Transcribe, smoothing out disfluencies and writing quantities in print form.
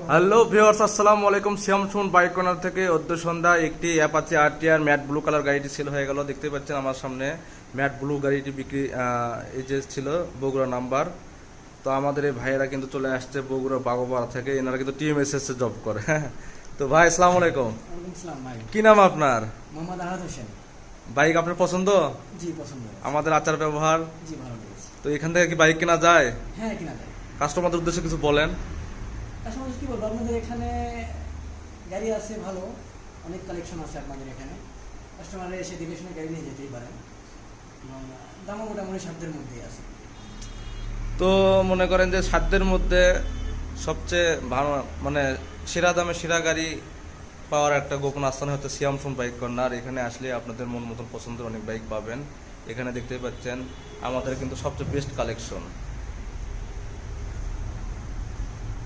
Hello viewers, আসসালামু আলাইকুম। শ্যাম Suman bike corner থেকে সন্ধ্যা একটি Apache RTR matte blue colour গাড়িটি সেল হয়ে গেল। দেখতে পাচ্ছেন আমার সামনে ম্যাট ব্লু গাড়িটি বিক্রি এই যে ছিল বগুড়া নাম্বার। তো আমাদের এই ভাইয়েরা কিন্তু চলে আসছে বগুড়া বাগোপাড়া থেকে। এনারা কিন্তু টিএমএসএস এ জব করে। তো ভাই আসসালামু আলাইকুম। ভাই কি নাম আপনার? মোহাম্মদ আহাদ হোসেন। বাইক আপনার পছন্দ? জি পছন্দ। আমাদের আচার ব্যবহার? জি ভালো লেগেছে। তো এখান থেকে কি বাইক কেনা যায়? হ্যাঁ কিনা যায়। কাস্টমারদের উদ্দেশ্যে কিছু বলেন। আসলে কি বলবো, আপনাদের এখানে গাড়ি আছে ভালো, অনেক কালেকশন আছে আপনাদের এখানে। কাস্টমাররা এসে দেখে শুনে গাড়ি নিয়ে যেতেই পারেন এবং দামও মোটামুটি সাধ্যের মধ্যেই আছে। তো মনে করেন যে সাধ্যের মধ্যে সবচেয়ে ভালো মানে সেরা দামে সেরা গাড়ি পাওয়ার একটা গোপন আস্থান হচ্ছে শ্যাম সুমন বাইক কর্নার। এখানে আসলে আপনাদের মন মতন পছন্দের অনেক বাইক পাবেন। এখানে দেখতে পাচ্ছেন আমাদের কিন্তু সবচেয়ে বেস্ট কালেকশন।